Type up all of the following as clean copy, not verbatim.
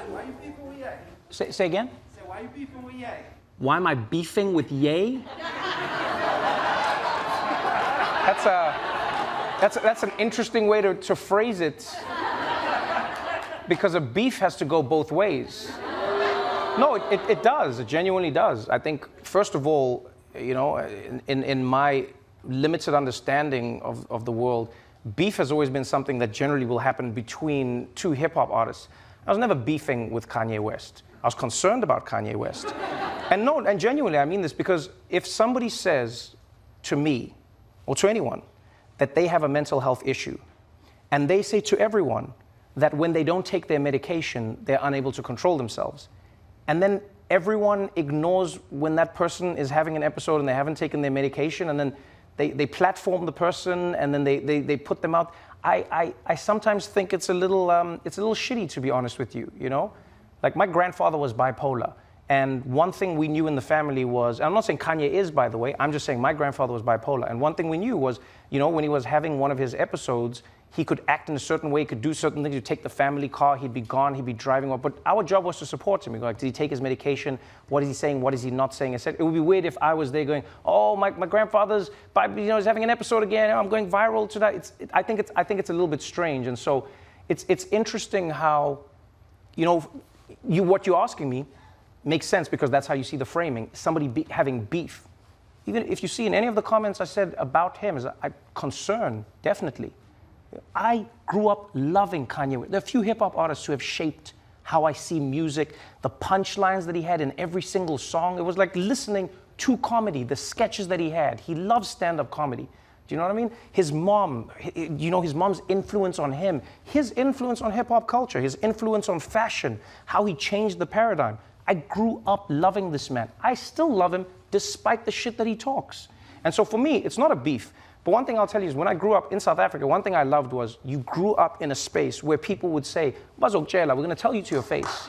Why you beefing with Ye? Say again? Say, why you beefing with Ye? Why am I beefing with Ye? That's an interesting way to phrase it. Because a beef has to go both ways. No, it does. It genuinely does. I think, first of all, you know, in my limited understanding of the world, beef has always been something that generally will happen between two hip-hop artists. I was never beefing with Kanye West. I was concerned about Kanye West. And genuinely, I mean this, because if somebody says to me, or to anyone, that they have a mental health issue, and they say to everyone that when they don't take their medication, they're unable to control themselves, and then everyone ignores when that person is having an episode and they haven't taken their medication, and then they platform the person, and then they put them out. I sometimes think it's a little shitty, to be honest with you, you know? Like, my grandfather was bipolar, and one thing we knew in the family was, and I'm not saying Kanye is, by the way, I'm just saying my grandfather was bipolar, and one thing we knew was, you know, when he was having one of his episodes, he could act in a certain way, he could do certain things, he'd take the family car, he'd be gone, he'd be driving, but our job was to support him. Like, did he take his medication? What is he saying? What is he not saying? I said, it would be weird if I was there going, oh, my grandfather's, you know, is having an episode again, I'm going viral tonight. I think it's a little bit strange, and so it's interesting how, you know, what you're asking me makes sense because that's how you see the framing. Somebody having beef. Even if you see in any of the comments I said about him, is a concern, definitely. I grew up loving Kanye West. There are a few hip-hop artists who have shaped how I see music, the punchlines that he had in every single song. It was like listening to comedy, the sketches that he had. He loved stand-up comedy. Do you know what I mean? His mom, you know, his mom's influence on him, his influence on hip-hop culture, his influence on fashion, how he changed the paradigm. I grew up loving this man. I still love him despite the shit that he talks. And so for me, it's not a beef. But one thing I'll tell you is when I grew up in South Africa, one thing I loved was you grew up in a space where people would say, Bazokutshela, we're going to tell you to your face.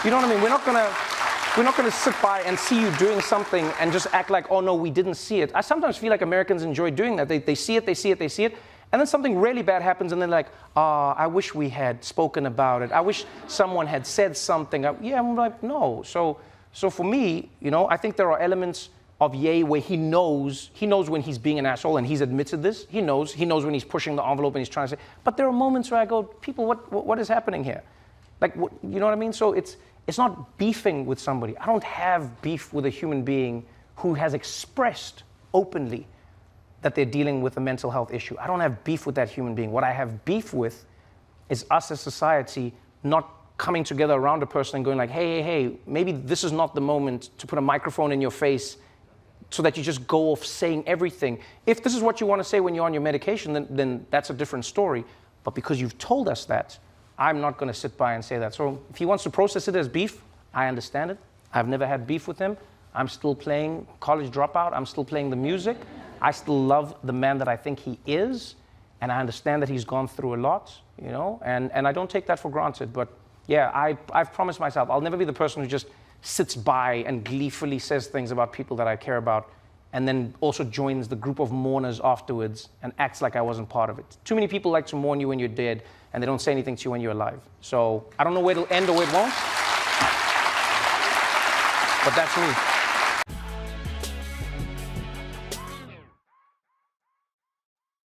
You know what I mean? We're not going to sit by and see you doing something and just act like, oh no, we didn't see it. I sometimes feel like Americans enjoy doing that. They see it, and then something really bad happens and they're like, I wish we had spoken about it. I wish someone had said something. Yeah, I'm like, no. So for me, you know, I think there are elements of Ye where he knows when he's being an asshole, and he's admitted this. He knows when he's pushing the envelope and he's trying to say, but there are moments where I go, people, what is happening here? Like, you know what I mean? So it's not beefing with somebody. I don't have beef with a human being who has expressed openly that they're dealing with a mental health issue. I don't have beef with that human being. What I have beef with is us as society not coming together around a person and going like, hey, maybe this is not the moment to put a microphone in your face so that you just go off saying everything. If this is what you want to say when you're on your medication, then that's a different story. But because you've told us that, I'm not going to sit by and say that. So if he wants to process it as beef, I understand it. I've never had beef with him. I'm still playing College Dropout. I'm still playing the music. I still love the man that I think he is. And I understand that he's gone through a lot, you know, and I don't take that for granted. But yeah, I've promised myself I'll never be the person who just sits by and gleefully says things about people that I care about and then also joins the group of mourners afterwards and acts like I wasn't part of it. Too many people like to mourn you when you're dead and they don't say anything to you when you're alive. So I don't know where it'll end or where it won't, but that's me.